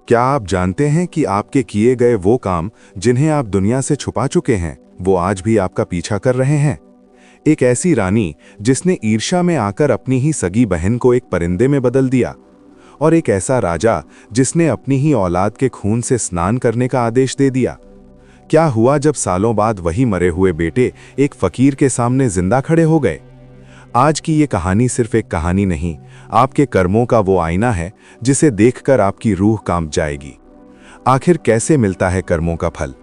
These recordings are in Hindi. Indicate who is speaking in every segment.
Speaker 1: क्या आप जानते हैं कि आपके किए गए वो काम जिन्हें आप दुनिया से छुपा चुके हैं, वो आज भी आपका पीछा कर रहे हैं? एक ऐसी रानी जिसने ईर्ष्या में आकर अपनी ही सगी बहन को एक परिंदे में बदल दिया, और एक ऐसा राजा जिसने अपनी ही औलाद के खून से स्नान करने का आदेश दे दिया। क्या हुआ जब सालों बाद वही मरे हुए बेटे एक फकीर के सामने जिंदा खड़े हो गए? आज की ये कहानी सिर्फ एक कहानी नहीं, आपके कर्मों का वो आईना है जिसे देखकर आपकी रूह कांप जाएगी। आखिर कैसे मिलता है कर्मों का फल?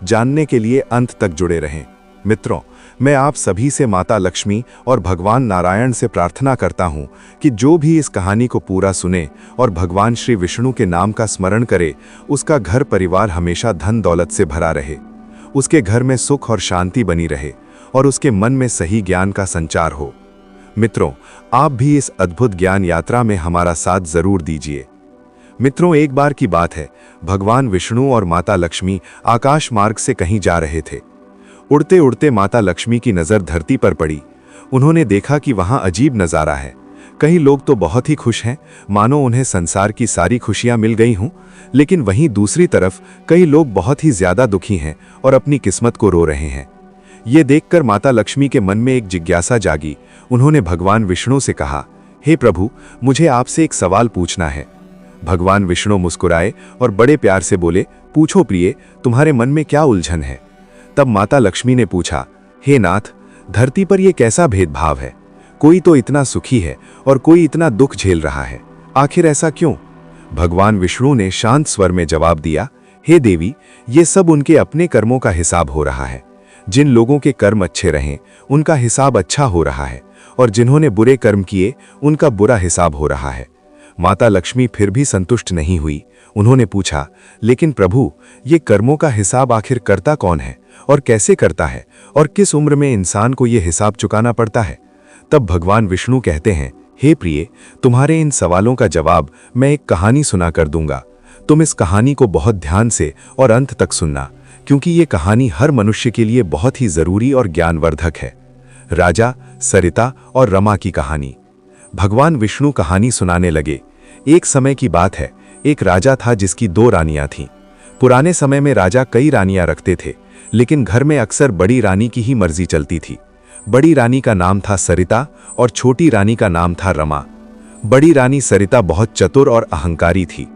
Speaker 1: जानने के लिए अंत तक जुड़े रहें। मित्रों, मैं आप सभी से माता लक्ष्मी और भगवान नारायण से प्रार्थना करता हूं कि जो भी इस कहानी को पूरा सुने और भगवान श्री विष्णु के नाम का स्मरण करे, उसका घर परिवार हमेशा धन दौलत से भरा रहे, उसके घर में सुख और शांति बनी रहे और उसके मन में सही ज्ञान का संचार हो। मित्रों, आप भी इस अद्भुत ज्ञान यात्रा में हमारा साथ जरूर दीजिए। मित्रों, एक बार की बात है, भगवान विष्णु और माता लक्ष्मी आकाश मार्ग से कहीं जा रहे थे। उड़ते उड़ते माता लक्ष्मी की नज़र धरती पर पड़ी। उन्होंने देखा कि वहां अजीब नज़ारा है। कई लोग तो बहुत ही खुश हैं, मानो उन्हें संसार की सारी खुशियां मिल गई हों, लेकिन वहीं दूसरी तरफ कई लोग बहुत ही ज्यादा दुखी हैं और अपनी किस्मत को रो रहे हैं। ये देखकर माता लक्ष्मी के मन में एक जिज्ञासा जागी। उन्होंने भगवान विष्णु से कहा, हे प्रभु, मुझे आपसे एक सवाल पूछना है। भगवान विष्णु मुस्कुराए और बड़े प्यार से बोले, पूछो प्रिय, तुम्हारे मन में क्या उलझन है? तब माता लक्ष्मी ने पूछा, हे नाथ, धरती पर यह कैसा भेदभाव है? कोई तो इतना सुखी है और कोई इतना दुख झेल रहा है, आखिर ऐसा क्यों? भगवान विष्णु ने शांत स्वर में जवाब दिया, हे देवी, ये सब उनके अपने कर्मों का हिसाब हो रहा है। जिन लोगों के कर्म अच्छे रहें, उनका हिसाब अच्छा हो रहा है, और जिन्होंने बुरे कर्म किए, उनका बुरा हिसाब हो रहा है। माता लक्ष्मी फिर भी संतुष्ट नहीं हुई। उन्होंने पूछा, लेकिन प्रभु, ये कर्मों का हिसाब आखिर करता कौन है और कैसे करता है, और किस उम्र में इंसान को ये हिसाब चुकाना पड़ता है? तब भगवान विष्णु कहते हैं, हे प्रिय, तुम्हारे इन सवालों का जवाब मैं एक कहानी सुना कर दूंगा। तुम इस कहानी को बहुत ध्यान से और अंत तक सुनना, क्योंकि ये कहानी हर मनुष्य के लिए बहुत ही जरूरी और ज्ञानवर्धक है। राजा, सरिता और रमा की कहानी। भगवान विष्णु कहानी सुनाने लगे। एक समय की बात है, एक राजा था जिसकी 2 रानियां थीं। पुराने समय में राजा कई रानियां रखते थे, लेकिन घर में अक्सर बड़ी रानी की ही मर्जी चलती थी। बड़ी रानी का नाम था सरिता और छोटी रानी का नाम था रमा। बड़ी रानी सरिता बहुत चतुर और अहंकारी थी।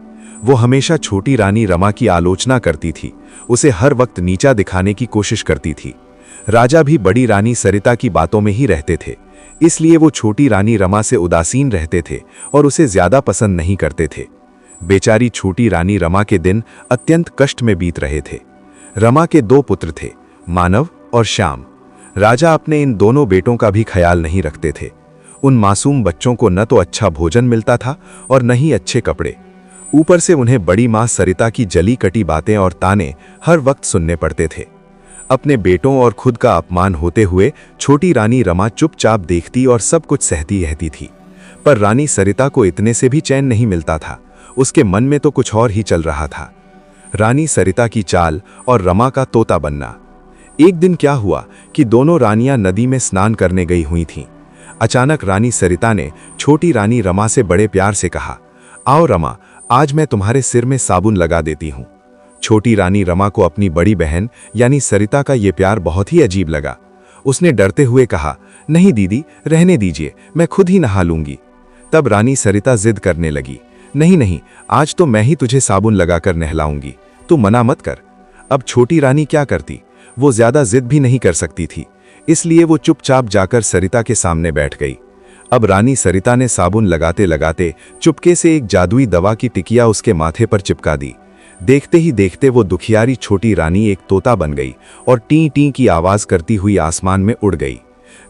Speaker 1: वो हमेशा छोटी रानी रमा की आलोचना करती थी, उसे हर वक्त नीचा दिखाने की कोशिश करती थी। राजा भी बड़ी रानी सरिता की बातों में ही रहते थे, इसलिए वो छोटी रानी रमा से उदासीन रहते थे और उसे ज्यादा पसंद नहीं करते थे। बेचारी छोटी रानी रमा के दिन अत्यंत कष्ट में बीत रहे थे। रमा के 2 पुत्र थे, मानव और श्याम। राजा अपने इन दोनों बेटों का भी ख्याल नहीं रखते थे। उन मासूम बच्चों को न तो अच्छा भोजन मिलता था और न ही अच्छे कपड़े। ऊपर से उन्हें बड़ी मां सरिता की जली कटी बातें और ताने हर वक्त सुनने पड़ते थे। अपने बेटों और खुद का अपमान होते हुए छोटी रानी रमा चुपचाप देखती और सब कुछ सहती रहती थी। पर रानी सरिता को इतने से भी चैन नहीं मिलता था। उसके मन में तो कुछ और ही चल रहा था। रानी सरिता की चाल और रमा का तोता बनना। एक दिन क्या हुआ कि दोनों रानियां नदी में स्नान करने गई हुई थीं। अचानक रानी सरिता ने छोटी रानी रमा से बड़े प्यार से कहा, आओ रमा, आज मैं तुम्हारे सिर में साबुन लगा देती हूँ। छोटी रानी रमा को अपनी बड़ी बहन यानी सरिता का ये प्यार बहुत ही अजीब लगा। उसने डरते हुए कहा, नहीं दीदी, रहने दीजिए, मैं खुद ही नहा लूंगी। तब रानी सरिता जिद करने लगी, नहीं नहीं, आज तो मैं ही तुझे साबुन लगाकर नहलाऊंगी, तू मना मत कर। अब छोटी रानी क्या करती, वो ज्यादा जिद भी नहीं कर सकती थी, इसलिए वो चुपचाप जाकर सरिता के सामने बैठ गई। अब रानी सरिता ने साबुन लगाते लगाते चुपके से एक जादुई दवा की टिकिया उसके माथे पर चिपका दी। देखते ही देखते वो दुखियारी छोटी रानी एक तोता बन गई और टी टी की आवाज करती हुई आसमान में उड़ गई।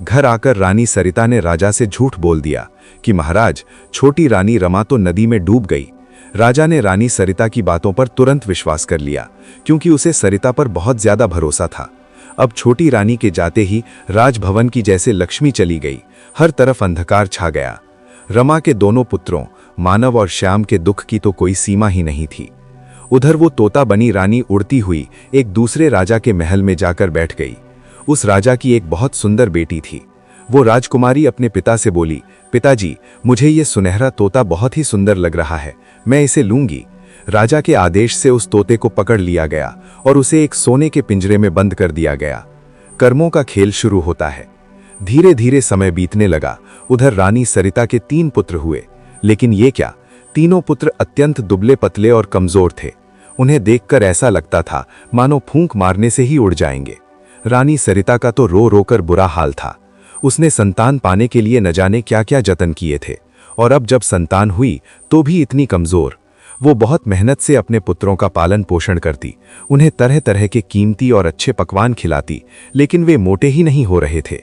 Speaker 1: घर आकर रानी सरिता ने राजा से झूठ बोल दिया कि महाराज, छोटी रानी रमा तो नदी में डूब गई। राजा ने रानी सरिता की बातों पर तुरंत विश्वास कर लिया, क्योंकि उसे सरिता पर बहुत ज्यादा भरोसा था। अब छोटी रानी के जाते ही राजभवन की जैसे लक्ष्मी चली गई, हर तरफ अंधकार छा गया। रमा के दोनों पुत्रों मानव और श्याम के दुख की तो कोई सीमा ही नहीं थी। उधर वो तोता बनी रानी उड़ती हुई एक दूसरे राजा के महल में जाकर बैठ गई। उस राजा की एक बहुत सुंदर बेटी थी। वो राजकुमारी अपने पिता से बोली, पिताजी, मुझे ये सुनहरा तोता बहुत ही सुंदर लग रहा है, मैं इसे लूंगी। राजा के आदेश से उस तोते को पकड़ लिया गया और उसे एक सोने के पिंजरे में बंद कर दिया गया। कर्मों का खेल शुरू होता है। धीरे धीरे समय बीतने लगा। उधर रानी सरिता के 3 पुत्र हुए, लेकिन ये क्या, तीनों पुत्र अत्यंत दुबले पतले और कमजोर थे। उन्हें देखकर ऐसा लगता था मानो फूंक मारने से ही उड़ जाएंगे। रानी सरिता का तो रो रो कर बुरा हाल था। उसने संतान पाने के लिए न जाने क्या क्या जतन किए थे, और अब जब संतान हुई तो भी इतनी कमजोर। वो बहुत मेहनत से अपने पुत्रों का पालन पोषण करती, उन्हें तरह तरह के कीमती और अच्छे पकवान खिलाती, लेकिन वे मोटे ही नहीं हो रहे थे।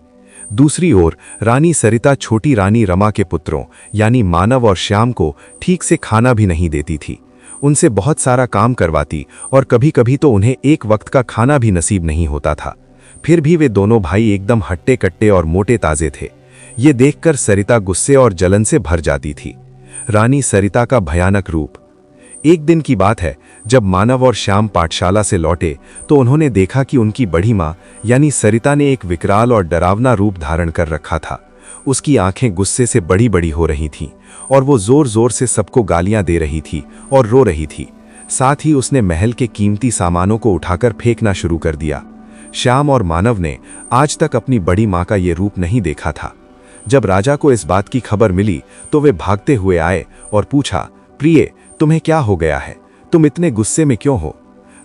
Speaker 1: दूसरी ओर रानी सरिता छोटी रानी रमा के पुत्रों यानी मानव और श्याम को ठीक से खाना भी नहीं देती थी। उनसे बहुत सारा काम करवाती और कभी कभी तो उन्हें एक वक्त का खाना भी नसीब नहीं होता था। फिर भी वे दोनों भाई एकदम हट्टे कट्टे और मोटे ताजे थे। ये देखकर सरिता गुस्से और जलन से भर जाती थी। रानी सरिता का भयानक रूप। एक दिन की बात है, जब मानव और श्याम पाठशाला से लौटे तो उन्होंने देखा कि उनकी बड़ी माँ यानी सरिता ने एक विकराल और डरावना रूप धारण कर रखा था। उसकी आंखें गुस्से से बड़ी बड़ी हो रही थीं और वो जोर जोर से सबको गालियां दे रही थी और रो रही थी। साथ ही उसने महल के कीमती सामानों को उठाकर फेंकना शुरू कर दिया। श्याम और मानव ने आज तक अपनी बड़ी माँ का ये रूप नहीं देखा था। जब राजा को इस बात की खबर मिली तो वे भागते हुए आए और पूछा, प्रिय, तुम्हें क्या हो गया है? तुम इतने गुस्से में क्यों हो?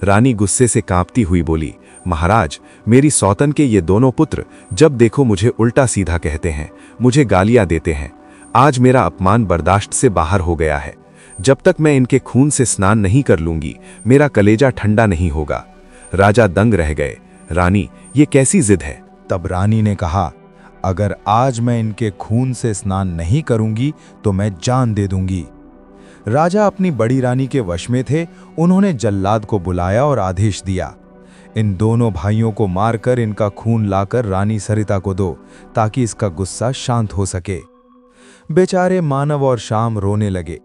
Speaker 1: रानी गुस्से से कांपती हुई बोली, महाराज, मेरी सौतन के ये दोनों पुत्र जब देखो मुझे उल्टा सीधा कहते हैं, मुझे गालियां देते हैं। आज मेरा अपमान बर्दाश्त से बाहर हो गया है। जब तक मैं इनके खून से स्नान नहीं कर लूंगी, मेरा कलेजा ठंडा नहीं होगा। राजा दंग रह गए। रानी, ये कैसी जिद है?
Speaker 2: तब रानी ने कहा, अगर आज मैं इनके खून से स्नान नहीं करूंगी तो मैं जान दे दूंगी। राजा अपनी बड़ी रानी के वश में थे। उन्होंने जल्लाद को बुलाया और आदेश दिया, इन दोनों भाइयों को मारकर इनका खून लाकर रानी सरिता को दो, ताकि इसका गुस्सा शांत हो सके। बेचारे मानव और श्याम रोने लगे।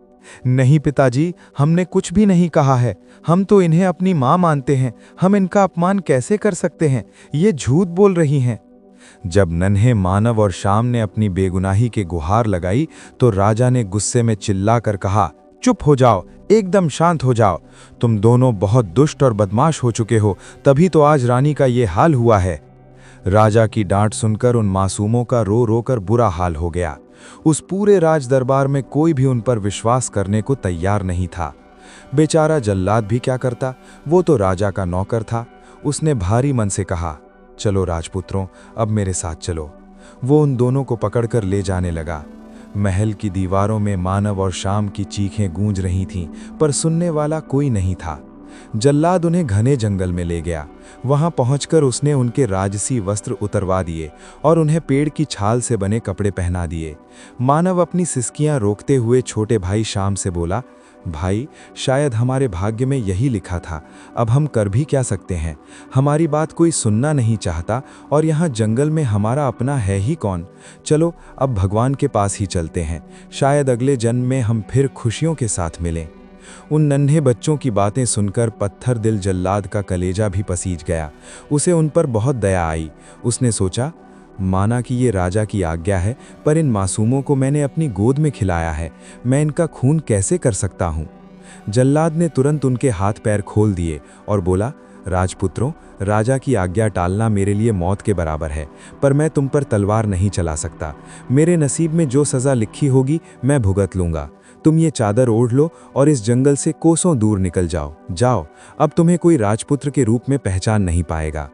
Speaker 2: नहीं पिताजी, हमने कुछ भी नहीं कहा है। हम तो इन्हें अपनी माँ मानते हैं। हम इनका अपमान कैसे कर सकते हैं? ये झूठ बोल रही हैं। जब नन्हे मानव और श्याम ने अपनी बेगुनाही की गुहार लगाई तो राजा ने गुस्से में चिल्लाकर कहा, चुप हो जाओ, एकदम शांत हो जाओ। तुम दोनों बहुत दुष्ट और बदमाश हो चुके हो, तभी तो आज रानी का ये हाल हुआ है। राजा की डांट सुनकर उन मासूमों का रो रो कर बुरा हाल हो गया। उस पूरे राज दरबार में कोई भी उन पर विश्वास करने को तैयार नहीं था। बेचारा जल्लाद भी क्या करता, वो तो राजा का नौकर था। उसने भारी मन से कहा, चलो राजपुत्रों, अब मेरे साथ चलो। वो उन दोनों को पकड़कर ले जाने लगा। महल की दीवारों में मानव और श्याम की चीखें गूंज रही थीं, पर सुनने वाला कोई नहीं था। जल्लाद उन्हें घने जंगल में ले गया। वहां पहुंचकर उसने उनके राजसी वस्त्र उतरवा दिए और उन्हें पेड़ की छाल से बने कपड़े पहना दिए। मानव अपनी सिसकियां रोकते हुए छोटे भाई श्याम से बोला, भाई, शायद हमारे भाग्य में यही लिखा था। अब हम कर भी क्या सकते हैं? हमारी बात कोई सुनना नहीं चाहता और यहाँ जंगल में हमारा अपना है ही कौन। चलो अब भगवान के पास ही चलते हैं, शायद अगले जन्म में हम फिर खुशियों के साथ मिलें। उन नन्हे बच्चों की बातें सुनकर पत्थर दिल जल्लाद का कलेजा भी पसीज गया। उसे उन पर बहुत दया आई। उसने सोचा, माना कि ये राजा की आज्ञा है, पर इन मासूमों को मैंने अपनी गोद में खिलाया है, मैं इनका खून कैसे कर सकता हूँ? जल्लाद ने तुरंत उनके हाथ पैर खोल दिए और बोला, राजपुत्रों, राजा की आज्ञा टालना मेरे लिए मौत के बराबर है, पर मैं तुम पर तलवार नहीं चला सकता। मेरे नसीब में जो सज़ा लिखी होगी मैं भुगत लूँगा। तुम ये चादर ओढ़ लो और इस जंगल से कोसों दूर निकल जाओ। जाओ, अब तुम्हें कोई राजपुत्र के रूप में पहचान नहीं पाएगा।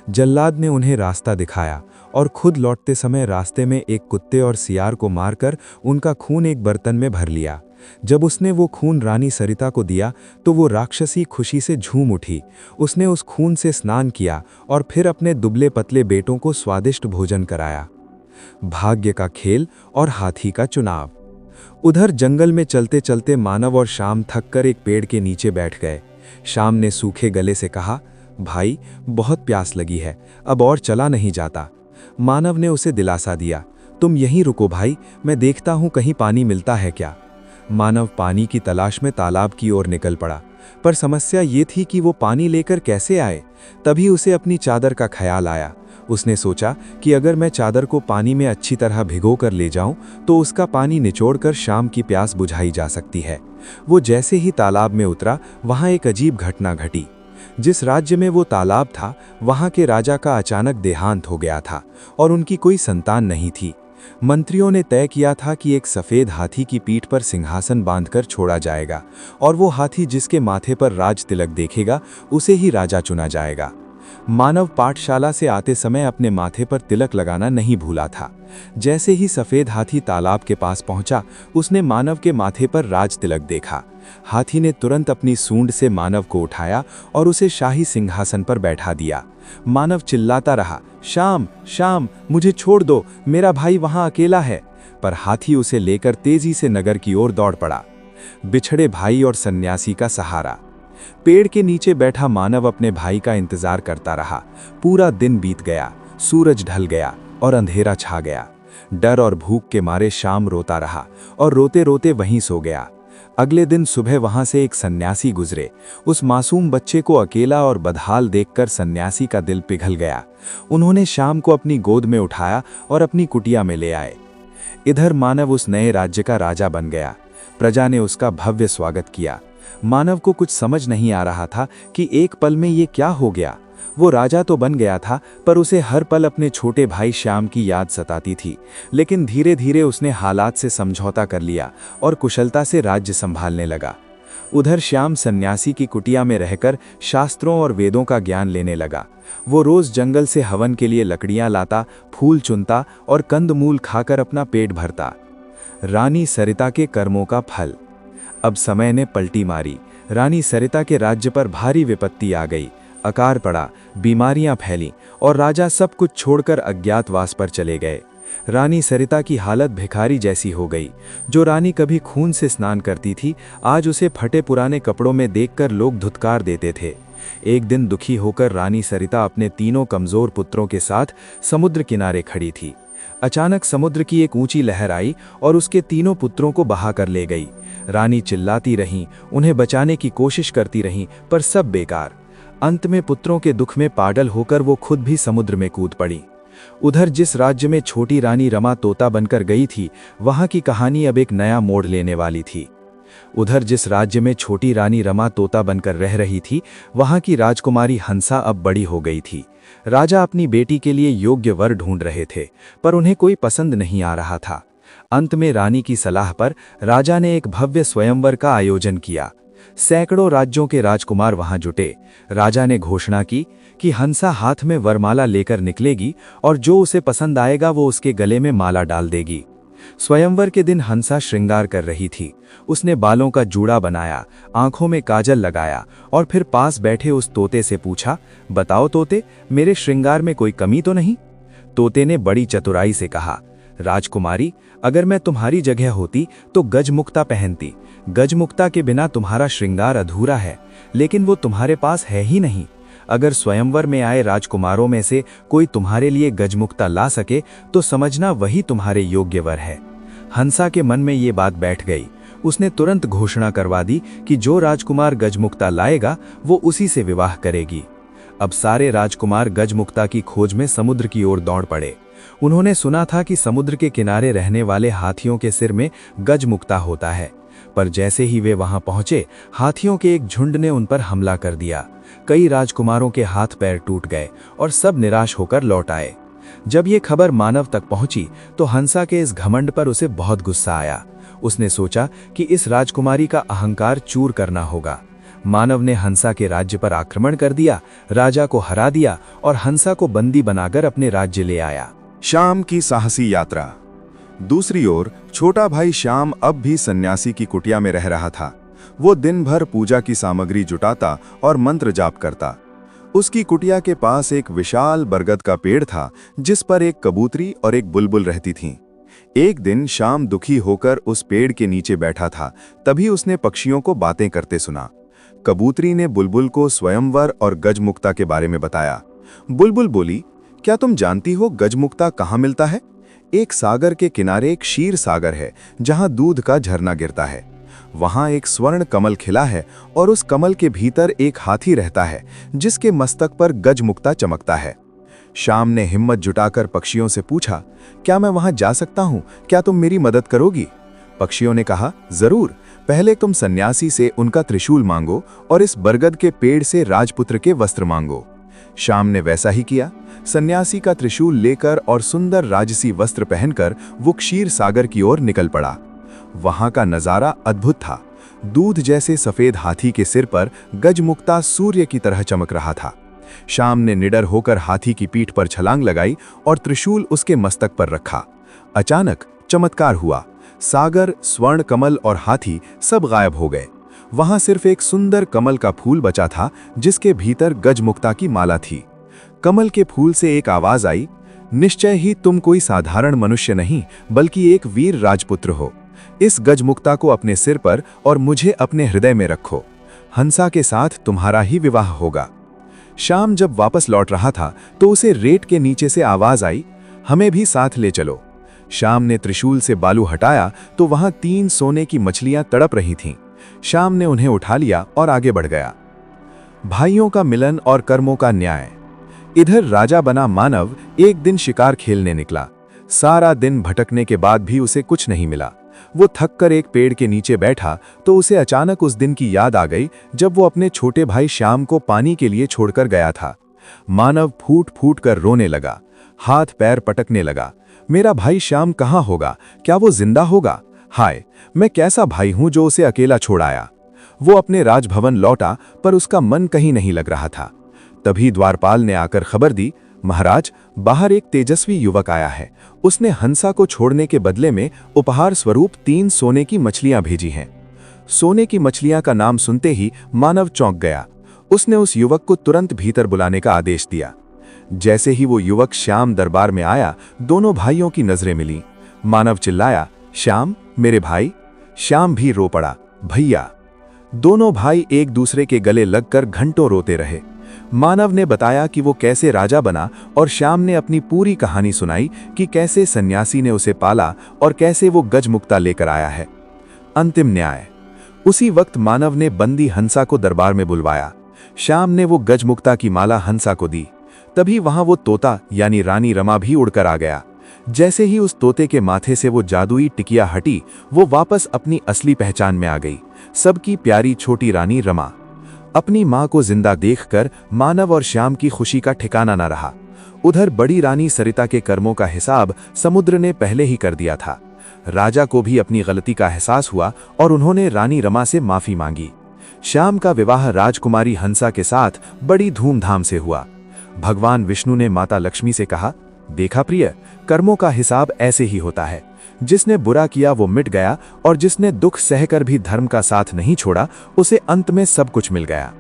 Speaker 2: जल्लाद ने उन्हें रास्ता दिखाया और खुद लौटते समय रास्ते में एक कुत्ते और सियार को मारकर उनका खून एक बर्तन में भर लिया। जब उसने वो खून रानी सरिता को दिया तो वो राक्षसी खुशी से झूम उठी। उसने उस खून से स्नान किया और फिर अपने दुबले पतले बेटों को स्वादिष्ट भोजन कराया। भाग्य का खेल और हाथी का चुनाव। उधर जंगल में चलते चलते मानव और श्याम थककर एक पेड़ के नीचे बैठ गए। श्याम ने सूखे गले से कहा, भाई, बहुत प्यास लगी है, अब और चला नहीं जाता। मानव ने उसे दिलासा दिया, तुम यहीं रुको भाई, मैं देखता हूं कहीं पानी मिलता है क्या। मानव पानी की तलाश में तालाब की ओर निकल पड़ा। पर समस्या ये थी कि वो पानी लेकर कैसे आए। तभी उसे अपनी चादर का ख्याल आया। उसने सोचा कि अगर मैं चादर को पानी में अच्छी तरह भिगो कर ले जाऊं तो उसका पानी निचोड़कर शाम की प्यास बुझाई जा सकती है। वो जैसे ही तालाब में उतरा, वहां एक अजीब घटना घटी। जिस राज्य में वो तालाब था, वहां के राजा का अचानक देहांत हो गया था और उनकी कोई संतान नहीं थी। मंत्रियों ने तय किया था कि एक सफेद हाथी की पीठ पर सिंहासन बांधकर छोड़ा जाएगा और वो हाथी जिसके माथे पर राज तिलक देखेगा, उसे ही राजा चुना जाएगा। मानव पाठशाला से आते समय अपने माथे पर तिलक लगाना नहीं भूला था। जैसे ही सफेद हाथी तालाब के पास पहुंचा, उसने मानव के माथे पर राज तिलक देखा। हाथी ने तुरंत अपनी सूंड से मानव को उठाया और उसे शाही सिंहासन पर बैठा दिया। मानव चिल्लाता रहा, श्याम श्याम, मुझे छोड़ दो, मेरा भाई वहां अकेला है। पर हाथी उसे लेकर तेजी से नगर की ओर दौड़ पड़ा। बिछड़े भाई और सन्यासी का सहारा। पेड़ के नीचे बैठा मानव अपने भाई का इंतजार करता रहा। पूरा दिन बीत गया, सूरज ढल गया और अंधेरा छा गया। डर और भूख के मारे शाम रोता रहा और रोते रोते वहीं सो गया। अगले दिन सुबह वहां से एक सन्यासी गुजरे। उस मासूम बच्चे को अकेला और बदहाल देखकर सन्यासी का दिल पिघल गया। उन्होंने शाम को अपनी गोद में उठाया और अपनी कुटिया में ले आए। इधर मानव उस नए राज्य का राजा बन गया। प्रजा ने उसका भव्य स्वागत किया। मानव को कुछ समझ नहीं आ रहा था कि एक पल में ये क्या हो गया। वो राजा तो बन गया था, पर उसे हर पल अपने छोटे भाई श्याम की याद सताती थी। लेकिन धीरे धीरे उसने हालात से समझौता कर लिया और कुशलता से राज्य संभालने लगा। उधर श्याम सन्यासी की कुटिया में रहकर शास्त्रों और वेदों का ज्ञान लेने लगा। वो रोज जंगल से हवन के लिए लकड़ियां लाता, फूल चुनता और कंदमूल खाकर अपना पेट भरता। रानी सरिता के कर्मों का फल। अब समय ने पलटी मारी। रानी सरिता के राज्य पर भारी विपत्ति आ गई। अकाल पड़ा, बीमारियां फैलीं और राजा सब कुछ छोड़कर अज्ञातवास पर चले गए। रानी सरिता की हालत भिखारी जैसी हो गई। जो रानी कभी खून से स्नान करती थी, आज उसे फटे पुराने कपड़ों में देखकर लोग धुतकार देते थे। एक दिन दुखी होकर रानी सरिता अपने तीनों कमजोर पुत्रों के साथ समुद्र किनारे खड़ी थी। अचानक समुद्र की एक ऊंची लहर आई और उसके तीनों पुत्रों को बहा कर ले गई। रानी चिल्लाती रहीं, उन्हें बचाने की कोशिश करती रहीं, पर सब बेकार। अंत में पुत्रों के दुख में पागल होकर वो खुद भी समुद्र में कूद पड़ी। उधर जिस राज्य में छोटी रानी रमा तोता बनकर गई थी, वहां की कहानी अब एक नया मोड़ लेने वाली थी। उधर जिस राज्य में छोटी रानी रमा तोता बनकर रह रही थी, वहां की राजकुमारी हंसा अब बड़ी हो गई थी। राजा अपनी बेटी के लिए योग्य वर ढूंढ रहे थे, पर उन्हें कोई पसंद नहीं आ रहा था। अंत में रानी की सलाह पर राजा ने एक भव्य स्वयंवर का आयोजन किया। सैकड़ों राज्यों के राजकुमार वहां जुटे। राजा ने घोषणा की कि हंसा हाथ में वरमाला लेकर निकलेगी और जो उसे पसंद आएगा वो उसके गले में माला डाल देगी। स्वयंवर के दिन हंसा श्रृंगार कर रही थी। उसने बालों का जूड़ा बनाया, आंखों में काजल लगाया और फिर पास बैठे उस तोते से पूछा, बताओ तोते, मेरे श्रृंगार में कोई कमी तो नहीं? तोते ने बड़ी चतुराई से कहा, राजकुमारी, अगर मैं तुम्हारी जगह होती तो गजमुक्ता पहनती। गजमुक्ता के बिना तुम्हारा श्रृंगार अधूरा है, लेकिन वो तुम्हारे पास है ही नहीं। अगर स्वयंवर में आए राजकुमारों में से कोई तुम्हारे लिए गजमुक्ता ला सके तो समझना वही तुम्हारे योग्य वर है। हंसा के मन में ये बात बैठ गई। उसने तुरंत घोषणा करवा दी कि जो राजकुमार गजमुक्ता लाएगा वो उसी से विवाह करेगी। अब सारे राजकुमार गजमुक्ता की खोज में समुद्र की ओर दौड़ पड़े। उन्होंने सुना था कि समुद्र के किनारे रहने वाले हाथियों के सिर में गजमुक्ता होता है, पर जैसे ही वे वहां पहुंचे, हाथियों के एक झुंड ने उन पर हमला कर दिया। कई राजकुमारों के हाथ पैर टूट गए और सब निराश होकर लौट आए। जब ये खबर मानव तक पहुंची तो हंसा के इस घमंड पर उसे बहुत गुस्सा आया। उसने सोचा कि इस राजकुमारी का अहंकार चूर करना होगा। मानव ने हंसा के राज्य पर आक्रमण कर दिया, राजा को हरा दिया और हंसा को बंदी बनाकर अपने राज्य ले आया।
Speaker 1: श्याम की साहसी यात्रा। दूसरी ओर छोटा भाई श्याम अब भी सन्यासी की कुटिया में रह रहा था। वो दिन भर पूजा की सामग्री जुटाता और मंत्र जाप करता। उसकी कुटिया के पास एक विशाल बरगद का पेड़ था, जिस पर एक कबूतरी और एक बुलबुल रहती थीं। एक दिन श्याम दुखी होकर उस पेड़ के नीचे बैठा था, तभी उसने पक्षियों को बातें करते सुना। कबूतरी ने बुलबुल को स्वयंवर और गजमुक्ता के बारे में बताया। बुलबुल बोली, क्या तुम जानती हो गजमुक्ता कहाँ मिलता है? एक सागर के किनारे एक क्षीर सागर है, जहां दूध का झरना गिरता है। वहां एक स्वर्ण कमल खिला है और उस कमल के भीतर एक हाथी रहता है जिसके मस्तक पर गजमुक्ता चमकता है। श्याम ने हिम्मत जुटाकर पक्षियों से पूछा, क्या मैं वहां जा सकता हूं? क्या तुम मेरी मदद करोगी? पक्षियों ने कहा, जरूर। पहले तुम सन्यासी से उनका त्रिशूल मांगो और इस बरगद के पेड़ से राजपुत्र के वस्त्र मांगो। श्याम ने वैसा ही किया। सन्यासी का त्रिशूल लेकर और सुंदर राजसी वस्त्र पहनकर वो क्षीर सागर की ओर निकल पड़ा। वहां का नजारा अद्भुत था। दूध जैसे सफेद हाथी के सिर पर गजमुक्ता सूर्य की तरह चमक रहा था। श्याम ने निडर होकर हाथी की पीठ पर छलांग लगाई और त्रिशूल उसके मस्तक पर रखा। अचानक चमत्कार हुआ। सागर, स्वर्ण कमल और हाथी सब गायब हो गए। वहां सिर्फ एक सुंदर कमल का फूल बचा था जिसके भीतर गजमुक्ता की माला थी। कमल के फूल से एक आवाज आई, निश्चय ही तुम कोई साधारण मनुष्य नहीं बल्कि एक वीर राजपुत्र हो। इस गजमुक्ता को अपने सिर पर और मुझे अपने हृदय में रखो। हंसा के साथ तुम्हारा ही विवाह होगा। श्याम जब वापस लौट रहा था तो उसे रेत के नीचे से आवाज आई, हमें भी साथ ले चलो। श्याम ने त्रिशूल से बालू हटाया तो वहां 3 सोने की मछलियां तड़प रही थीं। श्याम ने उन्हें उठा लिया और आगे बढ़ गया। भाइयों का मिलन और कर्मों का न्याय। इधर राजा बना मानव एक दिन शिकार खेलने निकला। सारा दिन भटकने के बाद भी उसे कुछ नहीं मिला। वो थक कर एक पेड़ के नीचे बैठा तो उसे अचानक उस दिन की याद आ गई जब वो अपने छोटे भाई श्याम को पानी के लिए छोड़कर गया था। मानव फूट फूट कर रोने लगा, हाथ पैर पटकने लगा। मेरा भाई श्याम कहाँ होगा? क्या वो जिंदा होगा? हाय, मैं कैसा भाई हूं जो उसे अकेला छोड़ आया। वो अपने राजभवन लौटा पर उसका मन कहीं नहीं लग रहा था। तभी द्वारपाल ने आकर खबर दी, महाराज, बाहर एक तेजस्वी युवक आया है। उसने हंसा को छोड़ने के बदले में उपहार स्वरूप 3 सोने की मछलियां भेजी हैं। सोने की मछलियां का नाम सुनते ही मानव चौंक गया। उसने उस युवक को तुरंत भीतर बुलाने का आदेश दिया। जैसे ही वो युवक श्याम दरबार में आया, दोनों भाइयों की नजरें मिली। मानव चिल्लाया, श्याम, मेरे भाई। श्याम भी रो पड़ा, भैया। दोनों भाई एक दूसरे के गले लगकर घंटों रोते रहे। मानव ने बताया कि वो कैसे राजा बना और श्याम ने अपनी पूरी कहानी सुनाई कि कैसे सन्यासी ने उसे पाला और कैसे वो गजमुक्ता लेकर आया है। अंतिम न्याय। उसी वक्त मानव ने बंदी हंसा को दरबार में बुलवाया। श्याम ने वो गजमुक्ता की माला हंसा को दी। तभी वहां वो तोता यानी रानी रमा भी उड़कर आ गया। जैसे ही उस तोते के माथे से वो जादुई टिकिया हटी, वो वापस अपनी असली पहचान में आ गई, सबकी प्यारी छोटी रानी रमा। अपनी मां को जिंदा देखकर मानव और श्याम की खुशी का ठिकाना न रहा। उधर बड़ी रानी सरिता के कर्मों का हिसाब समुद्र ने पहले ही कर दिया था। राजा को भी अपनी गलती का एहसास हुआ और उन्होंने रानी रमा से माफी मांगी। श्याम का विवाह राजकुमारी हंसा के साथ बड़ी धूमधाम से हुआ। भगवान विष्णु ने माता लक्ष्मी से कहा, देखा प्रिय, कर्मों का हिसाब ऐसे ही होता है। जिसने बुरा किया वो मिट गया और जिसने दुख सहकर भी धर्म का साथ नहीं छोड़ा, उसे अंत में सब कुछ मिल गया।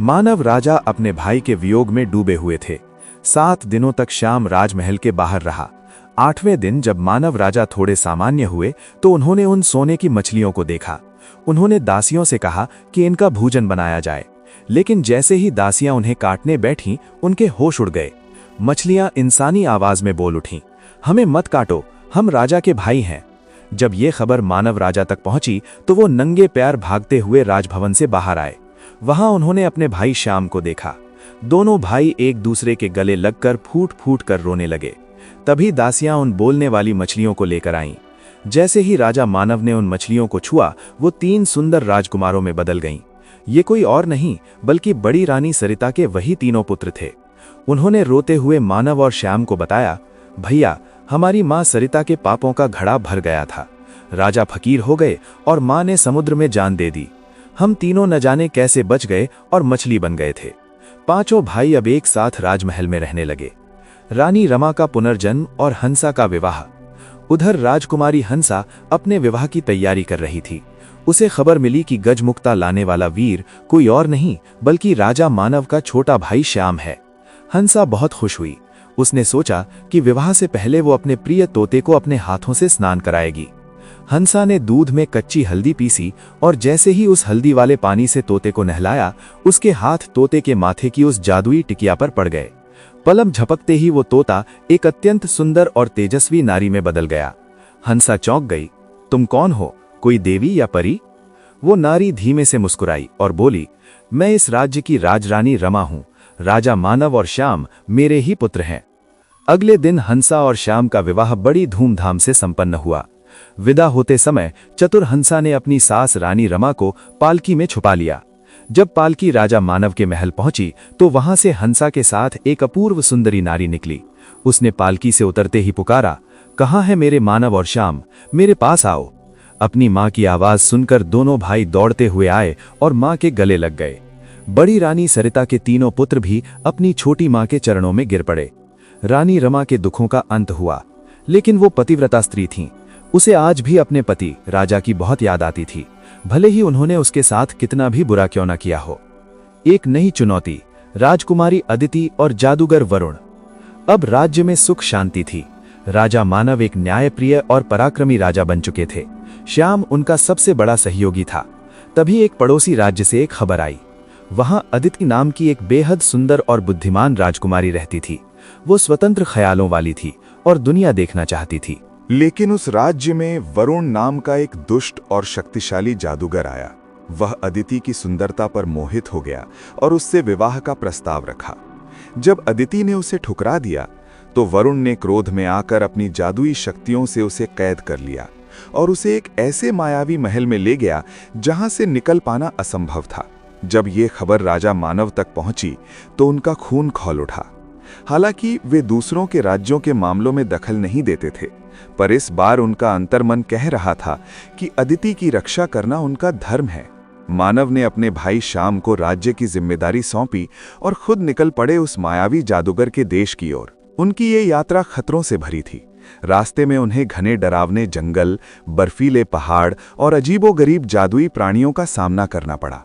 Speaker 1: मानव राजा अपने भाई के वियोग में डूबे हुए थे। 7 दिनों तक श्याम राजमहल के बाहर रहा। 8वें दिन जब मानव राजा थोड़े सामान्य हुए तो उन्होंने उन सोने की मछलियों को देखा। उन्होंने दासियों से कहा कि इनका भोजन बनाया जाए, लेकिन जैसे ही दासियां उन्हें काटने बैठीं, उनके होश उड़ गए। मछलियां इंसानी आवाज में बोल उठीं, हमें मत काटो, हम राजा के भाई हैं। जब ये खबर मानव राजा तक पहुंची तो वो नंगे पैर भागते हुए राजभवन से बाहर आए। वहां उन्होंने अपने भाई श्याम को देखा। दोनों भाई एक दूसरे के गले लगकर फूट फूट कर रोने लगे। तभी दासियां उन बोलने वाली मछलियों को लेकर आईं। जैसे ही राजा मानव ने उन मछलियों को छुआ, वो 3 सुंदर राजकुमारों में बदल गईं। ये कोई और नहीं बल्कि बड़ी रानी सरिता के वही तीनों पुत्र थे। उन्होंने रोते हुए मानव और श्याम को बताया, भैया, हमारी मां सरिता के पापों का घड़ा भर गया था। राजा फकीर हो गए और मां ने समुद्र में जान दे दी। हम तीनों न जाने कैसे बच गए और मछली बन गए थे। 5 भाई अब एक साथ राजमहल में रहने लगे। रानी रमा का पुनर्जन्म और हंसा का विवाह। उधर राजकुमारी हंसा अपने विवाह की तैयारी कर रही थी। उसे खबर मिली कि गजमुक्ता लाने वाला वीर कोई और नहीं बल्कि राजा मानव का छोटा भाई श्याम है। हंसा बहुत खुश हुई। उसने सोचा कि विवाह से पहले वो अपने प्रिय तोते को अपने हाथों से स्नान कराएगी। हंसा ने दूध में कच्ची हल्दी पीसी और जैसे ही उस हल्दी वाले पानी से तोते को नहलाया, उसके हाथ तोते के माथे की उस जादुई टिकिया पर पड़ गए। पलक झपकते ही वो तोता एक अत्यंत सुंदर और तेजस्वी नारी में बदल गया। हंसा चौंक गई, तुम कौन हो? कोई देवी या परी?
Speaker 3: वो नारी धीमे से मुस्कुराई और बोली, मैं इस राज्य की राजरानी रमा हूं। राजा मानव और श्याम मेरे ही पुत्र हैं। अगले दिन हंसा और श्याम का विवाह बड़ी धूमधाम से संपन्न हुआ। विदा होते समय चतुर हंसा ने अपनी सास रानी रमा को पालकी में छुपा लिया। जब पालकी राजा मानव के महल पहुंची तो वहां से हंसा के साथ एक अपूर्व सुंदरी नारी निकली। उसने पालकी से उतरते ही पुकारा, कहाँ है मेरे मानव और श्याम, मेरे पास आओ। अपनी मां की आवाज सुनकर दोनों भाई दौड़ते हुए आए और मां के गले लग गए। बड़ी रानी सरिता के तीनों पुत्र भी अपनी छोटी मां के चरणों में गिर पड़े। रानी रमा के दुखों का अंत हुआ, लेकिन वो पतिव्रता स्त्री थीं। उसे आज भी अपने पति राजा की बहुत याद आती थी, भले ही उन्होंने उसके साथ कितना भी बुरा क्यों न किया हो। एक नई चुनौती, राजकुमारी अदिति और जादूगर वरुण। अब राज्य में सुख शांति थी। राजा मानव एक न्यायप्रिय और पराक्रमी राजा बन चुके थे। श्याम उनका सबसे बड़ा सहयोगी था। तभी एक पड़ोसी राज्य से एक खबर आई। वहां अदिति नाम की एक बेहद सुंदर और बुद्धिमान राजकुमारी रहती थी। वो स्वतंत्र ख्यालों वाली थी और दुनिया देखना चाहती थी।
Speaker 1: लेकिन उस राज्य में वरुण नाम का एक दुष्ट और शक्तिशाली जादूगर आया। वह अदिति की सुंदरता पर मोहित हो गया और उससे विवाह का प्रस्ताव रखा। जब अदिति ने उसे ठुकरा दिया तो वरुण ने क्रोध में आकर अपनी जादुई शक्तियों से उसे कैद कर लिया और उसे एक ऐसे मायावी महल में ले गया जहां से निकल पाना असंभव था। जब ये खबर राजा मानव तक पहुंची तो उनका खून खौल उठा। हालांकि वे दूसरों के राज्यों के मामलों में दखल नहीं देते थे, पर इस बार उनका अंतर्मन कह रहा था कि अदिति की रक्षा करना उनका धर्म है। मानव ने अपने भाई श्याम को राज्य की जिम्मेदारी सौंपी और खुद निकल पड़े उस मायावी जादूगर के देश की ओर। उनकी ये यात्रा खतरों से भरी थी। रास्ते में उन्हें घने डरावने जंगल, बर्फीले पहाड़ और अजीबोगरीब जादुई प्राणियों का सामना करना पड़ा।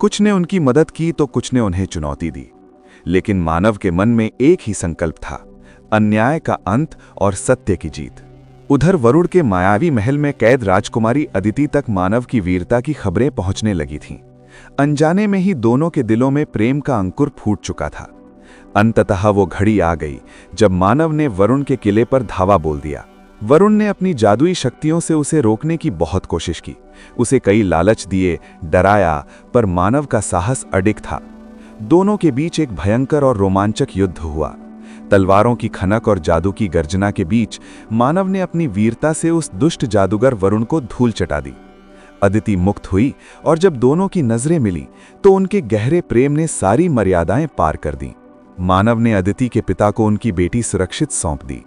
Speaker 1: कुछ ने उनकी मदद की तो कुछ ने उन्हें चुनौती दी, लेकिन मानव के मन में एक ही संकल्प था, अन्याय का अंत और सत्य की जीत। उधर वरुण के मायावी महल में कैद राजकुमारी अदिति तक मानव की वीरता की खबरें पहुंचने लगी थीं। अनजाने में ही दोनों के दिलों में प्रेम का अंकुर फूट चुका था। अंततः वो घड़ी आ गई जब मानव ने वरुण के किले पर धावा बोल दिया। वरुण ने अपनी जादुई शक्तियों से उसे रोकने की बहुत कोशिश की। उसे कई लालच दिए, डराया, पर मानव का साहस अडिग था। दोनों के बीच एक भयंकर और रोमांचक युद्ध हुआ। तलवारों की खनक और जादू की गर्जना के बीच मानव ने अपनी वीरता से उस दुष्ट जादूगर वरुण को धूल चटा दी। अदिति मुक्त हुई और जब दोनों की नजरें मिली तो उनके गहरे प्रेम ने सारी मर्यादाएं पार कर दी। मानव ने अदिति के पिता को उनकी बेटी सुरक्षित सौंप दी।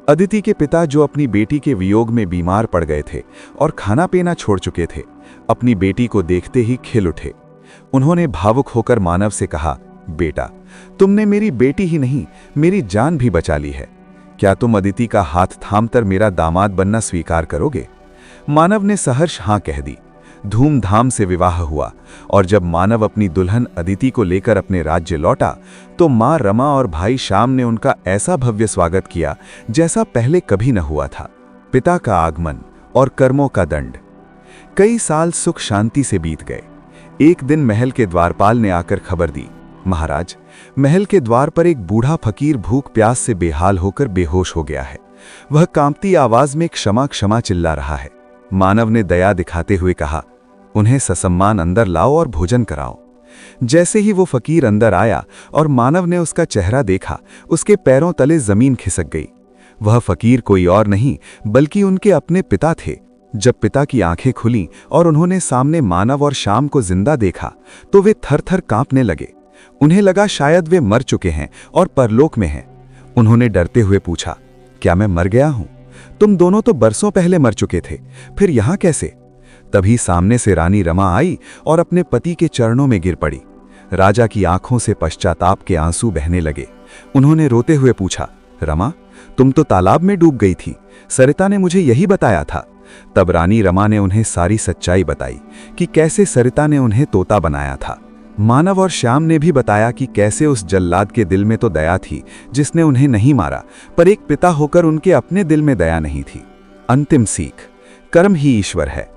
Speaker 1: अदिति के पिता, जो अपनी बेटी के वियोग में बीमार पड़ गए थे और खाना पीना छोड़ चुके थे, अपनी बेटी को देखते ही खिल उठे। उन्होंने भावुक होकर मानव से कहा, बेटा, तुमने मेरी बेटी ही नहीं, मेरी जान भी बचा ली है। क्या तुम अदिति का हाथ थामकर मेरा दामाद बनना स्वीकार करोगे? मानव ने सहर्ष हां कह दी। धूमधाम से विवाह हुआ और जब मानव अपनी दुल्हन अदिति को लेकर अपने राज्य लौटा तो मां रमा और भाई श्याम ने उनका ऐसा भव्य स्वागत किया जैसा पहले कभी न हुआ था। पिता का आगमन और कर्मों का दंड। कई साल सुख शांति से बीत गए। एक दिन महल के द्वारपाल ने आकर खबर दी, महाराज, महल के द्वार पर एक बूढ़ा फकीर भूख प्यास से बेहाल होकर बेहोश हो गया है। वह कांपती आवाज में क्षमा क्षमा चिल्ला रहा है। मानव ने दया दिखाते हुए कहा, उन्हें ससम्मान अंदर लाओ और भोजन कराओ। जैसे ही वो फकीर अंदर आया और मानव ने उसका चेहरा देखा, उसके पैरों तले जमीन खिसक गई। वह फकीर कोई और नहीं बल्कि उनके अपने पिता थे। जब पिता की आंखें खुली और उन्होंने सामने मानव और श्याम को जिंदा देखा तो वे थर-थर कांपने लगे। उन्हें लगा शायद वे मर चुके हैं और परलोक में हैं। उन्होंने डरते हुए पूछा, क्या मैं मर गया हूं? तुम दोनों तो बरसों पहले मर चुके थे, फिर यहां कैसे? तभी सामने से रानी रमा आई और अपने पति के चरणों में गिर पड़ी। राजा की आंखों से पश्चाताप के आंसू बहने लगे। उन्होंने रोते हुए पूछा, रमा, तुम तो तालाब में डूब गई थी, सरिता ने मुझे यही बताया था। तब रानी रमा ने उन्हें सारी सच्चाई बताई कि कैसे सरिता ने उन्हें तोता बनाया था। मानव और श्याम ने भी बताया कि कैसे उस जल्लाद के दिल में तो दया थी जिसने उन्हें नहीं मारा, पर एक पिता होकर उनके अपने दिल में दया नहीं थी। अंतिम सीख, कर्म ही ईश्वर है।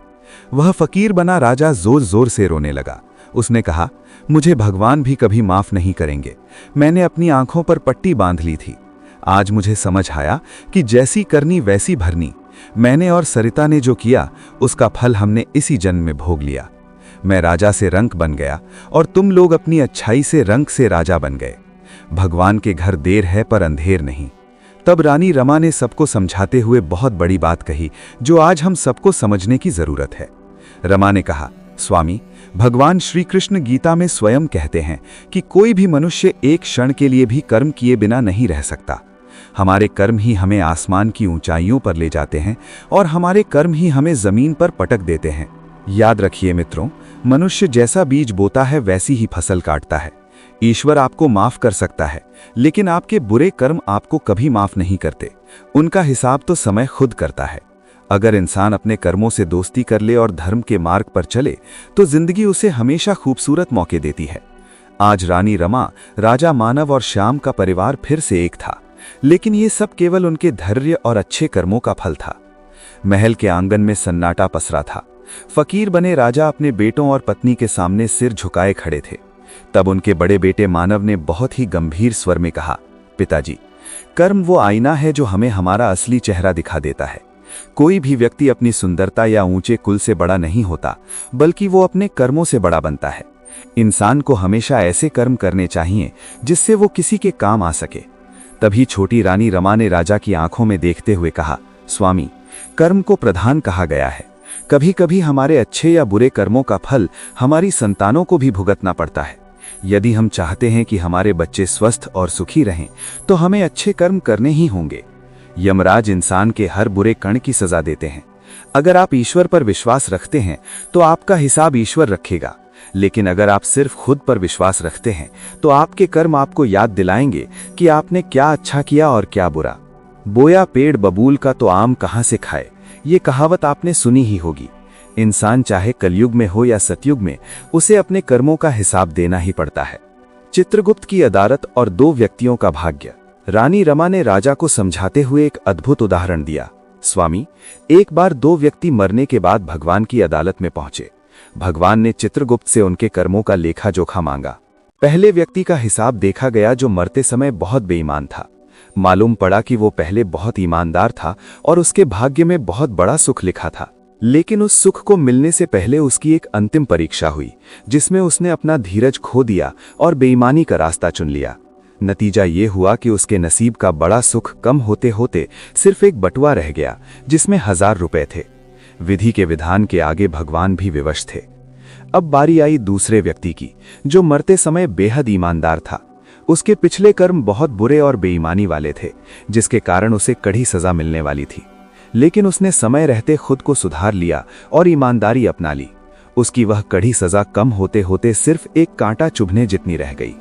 Speaker 1: वह फकीर बना राजा जोर जोर से रोने लगा। उसने कहा, मुझे भगवान भी कभी माफ नहीं करेंगे। मैंने अपनी आंखों पर पट्टी बांध ली थी। आज मुझे समझ आया कि जैसी करनी वैसी भरनी।
Speaker 3: मैंने और सरिता ने जो किया उसका फल हमने इसी जन्म में भोग लिया। मैं राजा से रंक बन गया और तुम लोग अपनी अच्छाई से रंक से राजा बन गए। भगवान के घर देर है पर अंधेर नहीं। तब रानी रमा ने सबको समझाते हुए बहुत बड़ी बात कही जो आज हम सबको समझने की जरूरत है। रमा ने कहा, स्वामी, भगवान श्री कृष्ण गीता में स्वयं कहते हैं कि कोई भी मनुष्य एक क्षण के लिए भी कर्म किए बिना नहीं रह सकता। हमारे कर्म ही हमें आसमान की ऊंचाइयों पर ले जाते हैं और हमारे कर्म ही हमें जमीन पर पटक देते हैं। याद रखिए मित्रों, मनुष्य जैसा बीज बोता है वैसी ही फसल काटता है। ईश्वर आपको माफ कर सकता है, लेकिन आपके बुरे कर्म आपको कभी माफ नहीं करते। उनका हिसाब तो समय खुद करता है। अगर इंसान अपने कर्मों से दोस्ती कर ले और धर्म के मार्ग पर चले तो जिंदगी उसे हमेशा खूबसूरत मौके देती है। आज रानी रमा, राजा मानव और श्याम का परिवार फिर से एक था, लेकिन ये सब केवल उनके धैर्य और अच्छे कर्मों का फल था। महल के आंगन में सन्नाटा पसरा था। फकीर बने राजा अपने बेटों और पत्नी के सामने सिर झुकाए खड़े थे। तब उनके बड़े बेटे मानव ने बहुत ही गंभीर स्वर में कहा, पिताजी, कर्म वो आईना है जो हमें हमारा असली चेहरा दिखा देता है। कोई भी व्यक्ति अपनी सुंदरता या ऊंचे कुल से बड़ा नहीं होता, बल्कि वो अपने कर्मों से बड़ा बनता है। इंसान को हमेशा ऐसे कर्म करने चाहिए जिससे वो किसी के काम आ सके। तभी छोटी रानी रमा ने राजा की आंखों में देखते हुए कहा, स्वामी, कर्म को प्रधान कहा गया है। कभी कभी हमारे अच्छे या बुरे कर्मों का फल हमारी संतानों को भी भुगतना पड़ता है। यदि हम चाहते हैं कि हमारे बच्चे स्वस्थ और सुखी रहें, तो हमें अच्छे कर्म करने ही होंगे। यमराज इंसान के हर बुरे कण की सजा देते हैं। अगर आप ईश्वर पर विश्वास रखते हैं तो आपका हिसाब ईश्वर रखेगा, लेकिन अगर आप सिर्फ खुद पर विश्वास रखते हैं तो आपके कर्म आपको याद दिलाएंगे कि आपने क्या अच्छा किया और क्या बुरा। बोया पेड़ बबूल का तो आम कहां से खाए, ये कहावत आपने सुनी ही होगी। इंसान चाहे कलयुग में हो या सतयुग में, उसे अपने कर्मों का हिसाब देना ही पड़ता है। चित्रगुप्त की अदालत और दो व्यक्तियों का भाग्य। रानी रमा ने राजा को समझाते हुए एक अद्भुत उदाहरण दिया। स्वामी, एक बार दो व्यक्ति मरने के बाद भगवान की अदालत में पहुंचे। भगवान ने चित्रगुप्त से उनके कर्मों का लेखा जोखा मांगा। पहले व्यक्ति का हिसाब देखा गया जो मरते समय बहुत बेईमान था। मालूम पड़ा कि वो पहले बहुत ईमानदार था और उसके भाग्य में बहुत बड़ा सुख लिखा था, लेकिन उस सुख को मिलने से पहले उसकी एक अंतिम परीक्षा हुई जिसमें उसने अपना धीरज खो दिया और बेईमानी का रास्ता चुन लिया। नतीजा ये हुआ कि उसके नसीब का बड़ा सुख कम होते होते सिर्फ एक बटुआ रह गया जिसमें 1000 रुपए थे। विधि के विधान के आगे भगवान भी विवश थे। अब बारी आई दूसरे व्यक्ति की, जो मरते समय बेहद ईमानदार था। उसके पिछले कर्म बहुत बुरे और बेईमानी वाले थे, जिसके कारण उसे कड़ी सजा मिलने वाली थी, लेकिन उसने समय रहते खुद को सुधार लिया और ईमानदारी अपना ली। उसकी वह कड़ी सजा कम होते होते सिर्फ एक कांटा चुभने जितनी रह गई।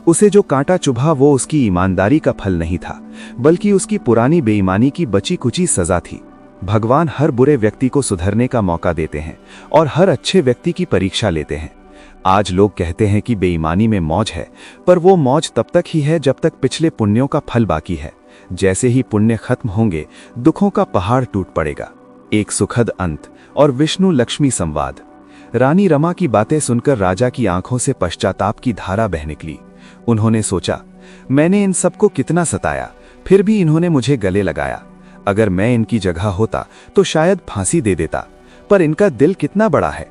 Speaker 3: उसे जो कांटा चुभा वो उसकी ईमानदारी का फल नहीं था, बल्कि उसकी पुरानी बेईमानी की बची कुची सजा थी। भगवान हर बुरे व्यक्ति को सुधरने का मौका देते हैं और हर अच्छे व्यक्ति की परीक्षा लेते हैं। आज लोग कहते हैं कि बेईमानी में मौज है, पर वो मौज तब तक ही है जब तक पिछले पुण्यों का फल बाकी है। जैसे ही पुण्य खत्म होंगे, दुखों का पहाड़ टूट पड़ेगा। एक सुखद अंत और विष्णु लक्ष्मी संवाद। रानी रमा की बातें सुनकर राजा की आंखों से पश्चाताप की धारा बह निकली। उन्होंने सोचा, मैंने इन सबको कितना सताया, फिर भी इन्होंने मुझे गले लगाया। अगर मैं इनकी जगह होता तो शायद फांसी दे देता, पर इनका दिल कितना बड़ा है।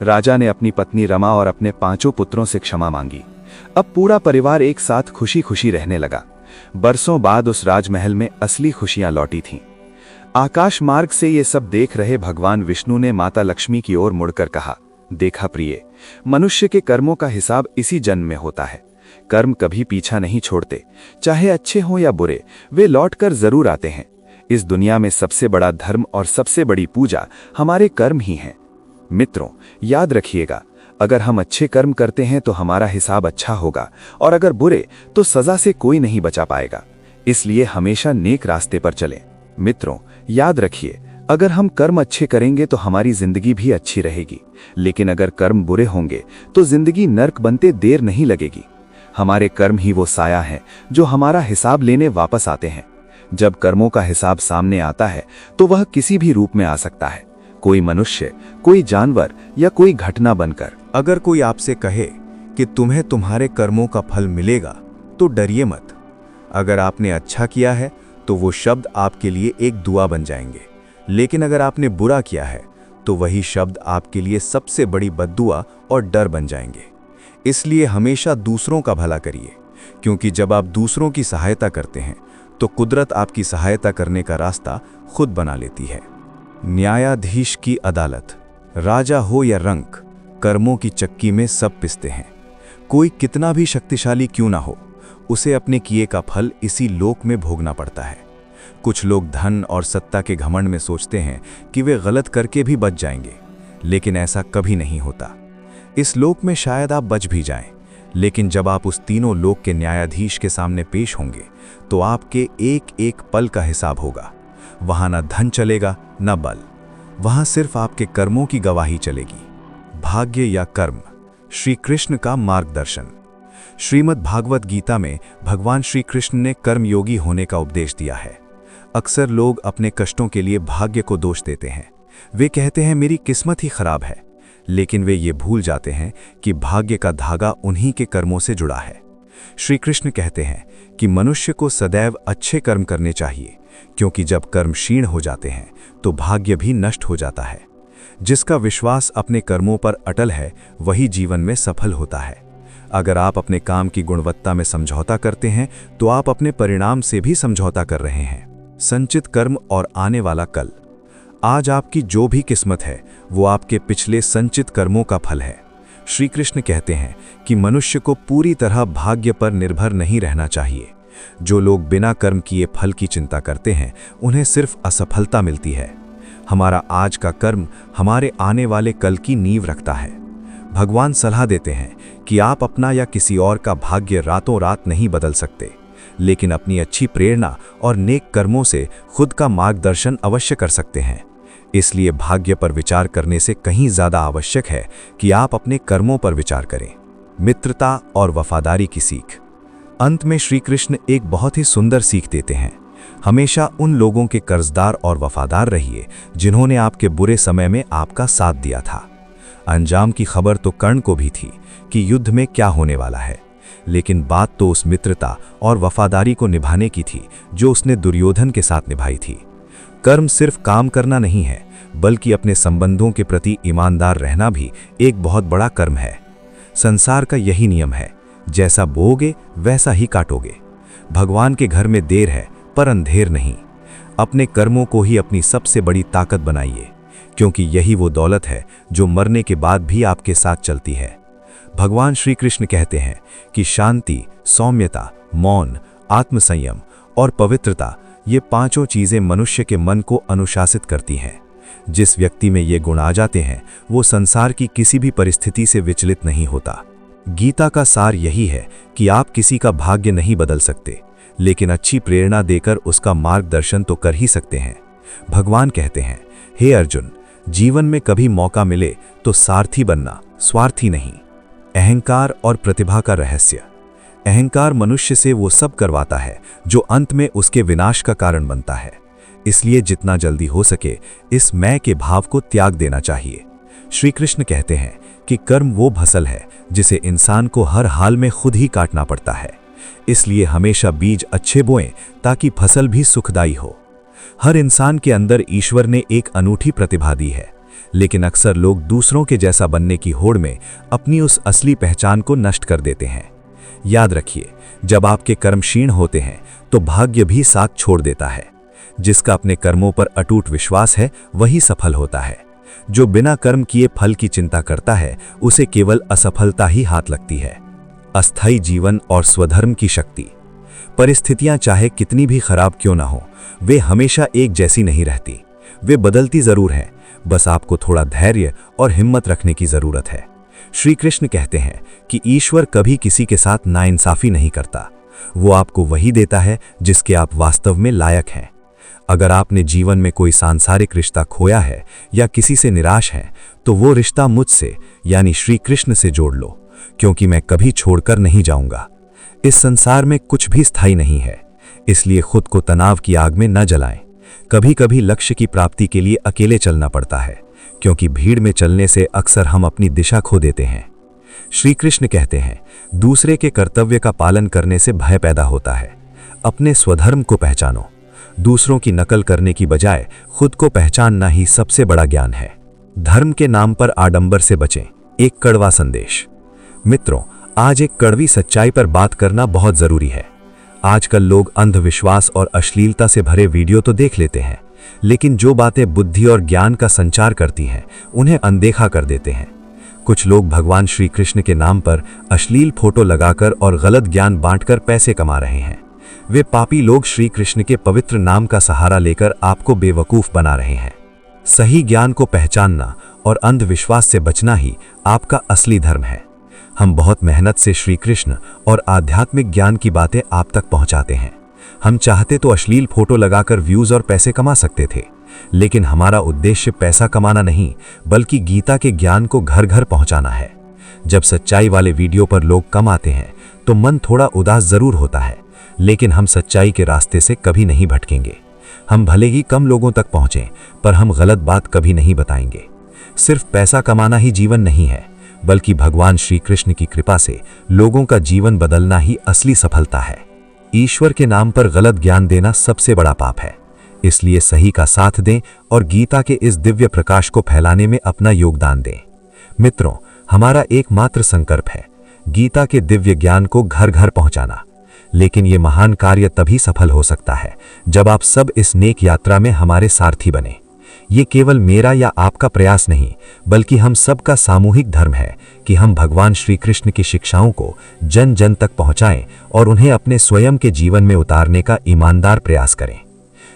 Speaker 3: राजा ने अपनी पत्नी रमा और अपने 5 पुत्रों से क्षमा मांगी। अब पूरा परिवार एक साथ खुशी खुशी रहने लगा। बरसों बाद उस राजमहल में असली खुशियां लौटी थीं। आकाश मार्ग से ये सब देख रहे भगवान विष्णु ने माता लक्ष्मी की ओर मुड़कर कहा, देखा प्रिय, मनुष्य के कर्मों का हिसाब इसी जन्म में होता है। कर्म कभी पीछा नहीं छोड़ते, चाहे अच्छे हों या बुरे, वे लौटकर जरूर आते हैं। इस दुनिया में सबसे बड़ा धर्म और सबसे बड़ी पूजा हमारे कर्म ही हैं। मित्रों, याद रखिएगा, अगर हम अच्छे कर्म करते हैं तो हमारा हिसाब अच्छा होगा, और अगर बुरे तो सजा से कोई नहीं बचा पाएगा। इसलिए हमेशा नेक रास्ते पर चलें। मित्रों, याद रखिए, अगर हम कर्म अच्छे करेंगे तो हमारी जिंदगी भी अच्छी रहेगी, लेकिन अगर कर्म बुरे होंगे तो जिंदगी नर्क बनते देर नहीं लगेगी। हमारे कर्म ही वो साया है जो हमारा हिसाब लेने वापस आते हैं। जब कर्मों का हिसाब सामने आता है तो वह किसी भी रूप में आ सकता है, कोई मनुष्य, कोई जानवर या कोई घटना बनकर।
Speaker 2: अगर कोई आपसे कहे कि तुम्हें तुम्हारे कर्मों का फल मिलेगा तो डरिए मत। अगर आपने अच्छा किया है तो वो शब्द आपके लिए एक दुआ बन जाएंगे, लेकिन अगर आपने बुरा किया है तो वही शब्द आपके लिए सबसे बड़ी बद्दुआ और डर बन जाएंगे। इसलिए हमेशा दूसरों का भला करिए, क्योंकि जब आप दूसरों की सहायता करते हैं तो कुदरत आपकी सहायता करने का रास्ता खुद बना लेती है। न्यायाधीश की अदालत। राजा हो या रंक, कर्मों की चक्की में सब पिसते हैं। कोई कितना भी शक्तिशाली क्यों ना हो, उसे अपने किए का फल इसी लोक में भोगना पड़ता है। कुछ लोग धन और सत्ता के घमंड में सोचते हैं कि वे गलत करके भी बच जाएंगे, लेकिन ऐसा कभी नहीं होता। इस लोक में शायद आप बच भी जाएं, लेकिन जब आप उस तीनों लोक के न्यायाधीश के सामने पेश होंगे तो आपके एक एक पल का हिसाब होगा। वहां न धन चलेगा न बल, वहां सिर्फ आपके कर्मों की गवाही चलेगी। भाग्य या कर्म, श्री कृष्ण का मार्गदर्शन। श्रीमद् भागवत गीता में भगवान श्री कृष्ण ने कर्मयोगी होने का उपदेश दिया है। अक्सर लोग अपने कष्टों के लिए भाग्य को दोष देते हैं। वे कहते हैं मेरी किस्मत ही खराब है, लेकिन वे ये भूल जाते हैं कि भाग्य का धागा उन्हीं के कर्मों से जुड़ा है। श्री कृष्ण कहते हैं कि मनुष्य को सदैव अच्छे कर्म करने चाहिए, क्योंकि जब कर्म क्षीण हो जाते हैं तो भाग्य भी नष्ट हो जाता है। जिसका विश्वास अपने कर्मों पर अटल है वही जीवन में सफल होता है। अगर आप अपने काम की गुणवत्ता में समझौता करते हैं तो आप अपने परिणाम से भी समझौता कर रहे हैं। संचित कर्म और आने वाला कल। आज आपकी जो भी किस्मत है वो आपके पिछले संचित कर्मों का फल है। श्री कृष्ण कहते हैं कि मनुष्य को पूरी तरह भाग्य पर निर्भर नहीं रहना चाहिए। जो लोग बिना कर्म किए फल की चिंता करते हैं उन्हें सिर्फ असफलता मिलती है। हमारा आज का कर्म हमारे आने वाले कल की नींव रखता है। भगवान सलाह देते हैं कि आप अपना या किसी और का भाग्य रातों रात नहीं बदल सकते, लेकिन अपनी अच्छी प्रेरणा और नेक कर्मों से खुद का मार्गदर्शन अवश्य कर सकते हैं। इसलिए भाग्य पर विचार करने से कहीं ज़्यादा आवश्यक है कि आप अपने कर्मों पर विचार करें। मित्रता और वफादारी की सीख। अंत में श्री कृष्ण एक बहुत ही सुंदर सीख देते हैं। हमेशा उन लोगों के कर्जदार और वफादार रहिए जिन्होंने आपके बुरे समय में आपका साथ दिया था। अंजाम की खबर तो कर्ण को भी थी कि युद्ध में क्या होने वाला है, लेकिन बात तो उस मित्रता और वफादारी को निभाने की थी जो उसने दुर्योधन के साथ निभाई थी। कर्म सिर्फ काम करना नहीं है, बल्कि अपने संबंधों के प्रति ईमानदार रहना भी एक बहुत बड़ा कर्म है। संसार का यही नियम है, जैसा बोओगे वैसा ही काटोगे। भगवान के घर में देर है पर अंधेर नहीं। अपने कर्मों को ही अपनी सबसे बड़ी ताकत बनाइए, क्योंकि यही वो दौलत है जो मरने के बाद भी आपके साथ चलती है। भगवान श्री कृष्ण कहते हैं कि शांति, सौम्यता, मौन, आत्मसंयम और पवित्रता, ये पांचों चीजें मनुष्य के मन को अनुशासित करती हैं। जिस व्यक्ति में ये गुण आ जाते हैं वो संसार की किसी भी परिस्थिति से विचलित नहीं होता। गीता का सार यही है कि आप किसी का भाग्य नहीं बदल सकते, लेकिन अच्छी प्रेरणा देकर उसका मार्गदर्शन तो कर ही सकते हैं। भगवान कहते हैं, हे अर्जुन, जीवन में कभी मौका मिले तो सारथी बनना, स्वार्थी नहीं। अहंकार और प्रतिभा का रहस्य। अहंकार मनुष्य से वो सब करवाता है जो अंत में उसके विनाश का कारण बनता है। इसलिए जितना जल्दी हो सके इस मैं के भाव को त्याग देना चाहिए। श्री कृष्ण कहते हैं कि कर्म वो फसल है जिसे इंसान को हर हाल में खुद ही काटना पड़ता है। इसलिए हमेशा बीज अच्छे बोएं ताकि फसल भी सुखदायी हो। हर इंसान के अंदर ईश्वर ने एक अनूठी प्रतिभा दी है, लेकिन अक्सर लोग दूसरों के जैसा बनने की होड़ में अपनी उस असली पहचान को नष्ट कर देते हैं। याद रखिए, जब आपके कर्म क्षीण होते हैं तो भाग्य भी साथ छोड़ देता है। जिसका अपने कर्मों पर अटूट विश्वास है वही सफल होता है। जो बिना कर्म किए फल की चिंता करता है उसे केवल असफलता ही हाथ लगती है। अस्थायी जीवन और स्वधर्म की शक्ति। परिस्थितियां चाहे कितनी भी खराब क्यों ना हो, वे हमेशा एक जैसी नहीं रहती। वे बदलती जरूर हैं, बस आपको थोड़ा धैर्य और हिम्मत रखने की जरूरत है। श्री कृष्ण कहते हैं कि ईश्वर कभी किसी के साथ नाइंसाफी नहीं करता। वो आपको वही देता है जिसके आप वास्तव में लायक हैं। अगर आपने जीवन में कोई सांसारिक रिश्ता खोया है या किसी से निराश हैं, तो वो रिश्ता मुझसे यानी श्री कृष्ण से जोड़ लो, क्योंकि मैं कभी छोड़कर नहीं जाऊंगा। इस संसार में कुछ भी स्थायी नहीं है, इसलिए खुद को तनाव की आग में न जलाएं। कभी कभी लक्ष्य की प्राप्ति के लिए अकेले चलना पड़ता है, क्योंकि भीड़ में चलने से अक्सर हम अपनी दिशा खो देते हैं। श्री कृष्ण कहते हैं, दूसरे के कर्तव्य का पालन करने से भय पैदा होता है। अपने स्वधर्म को पहचानो।
Speaker 3: दूसरों की नकल करने की बजाय खुद को पहचानना ही सबसे बड़ा ज्ञान है। धर्म के नाम पर आडंबर से बचें। एक कड़वा संदेश। मित्रों, आज एक कड़वी सच्चाई पर बात करना बहुत जरूरी है। आजकल लोग अंधविश्वास और अश्लीलता से भरे वीडियो तो देख लेते हैं, लेकिन जो बातें बुद्धि और ज्ञान का संचार करती हैं उन्हें अनदेखा कर देते हैं। कुछ लोग भगवान श्री कृष्ण के नाम पर अश्लील फोटो लगाकर और गलत ज्ञान बांटकर पैसे कमा रहे हैं। वे पापी लोग श्री कृष्ण के पवित्र नाम का सहारा लेकर आपको बेवकूफ बना रहे हैं। सही ज्ञान को पहचानना और अंधविश्वास से बचना ही आपका असली धर्म है। हम बहुत मेहनत से श्री कृष्ण और आध्यात्मिक ज्ञान की बातें आप तक पहुंचाते हैं। हम चाहते तो अश्लील फोटो लगाकर व्यूज और पैसे कमा सकते थे, लेकिन हमारा उद्देश्य पैसा कमाना नहीं, बल्कि गीता के ज्ञान को घर घर पहुंचाना है। जब सच्चाई वाले वीडियो पर लोग कम आते हैं तो मन थोड़ा उदास जरूर होता है, लेकिन हम सच्चाई के रास्ते से कभी नहीं भटकेंगे। हम भले ही कम लोगों तक पहुंचें, पर हम गलत बात कभी नहीं बताएंगे। सिर्फ पैसा कमाना ही जीवन नहीं है, बल्कि भगवान श्री कृष्ण की कृपा से लोगों का जीवन बदलना ही असली सफलता है। ईश्वर के नाम पर गलत ज्ञान देना सबसे बड़ा पाप है। इसलिए सही का साथ दें और गीता के इस दिव्य प्रकाश को फैलाने में अपना योगदान दें। मित्रों, हमारा एकमात्र संकल्प है गीता के दिव्य ज्ञान को घर घर पहुंचाना। लेकिन ये महान कार्य तभी सफल हो सकता है जब आप सब इस नेक यात्रा में हमारे सारथी बने। ये केवल मेरा या आपका प्रयास नहीं, बल्कि हम सबका सामूहिक धर्म है कि हम भगवान श्री कृष्ण की शिक्षाओं को जन जन तक पहुंचाएं और उन्हें अपने स्वयं के जीवन में उतारने का ईमानदार प्रयास करें।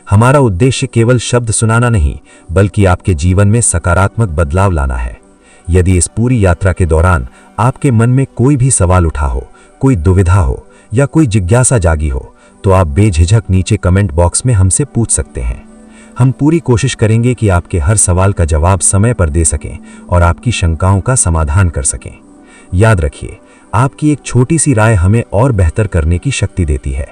Speaker 3: हमारा उद्देश्य केवल शब्द सुनाना नहीं, बल्कि आपके जीवन में सकारात्मक बदलाव लाना है। यदि इस पूरी यात्रा के दौरान आपके मन में कोई भी सवाल उठा हो, कोई दुविधा हो या कोई जिज्ञासा जागी हो, तो आप बेझिझक नीचे कमेंट बॉक्स में हमसे पूछ सकते हैं। हम पूरी कोशिश करेंगे कि आपके हर सवाल का जवाब समय पर दे सकें और आपकी शंकाओं का समाधान कर सकें। याद रखिए, आपकी एक छोटी सी राय हमें और बेहतर करने की शक्ति देती है।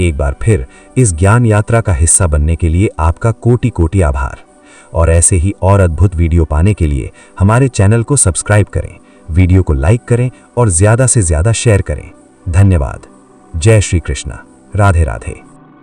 Speaker 3: एक बार फिर इस ज्ञान यात्रा का हिस्सा बनने के लिए आपका कोटि कोटि आभार। और ऐसे ही और अद्भुत वीडियो पाने के लिए हमारे चैनल को सब्सक्राइब करें, वीडियो को लाइक करें और ज्यादा से ज्यादा शेयर करें। धन्यवाद। जय श्री कृष्ण। राधे राधे।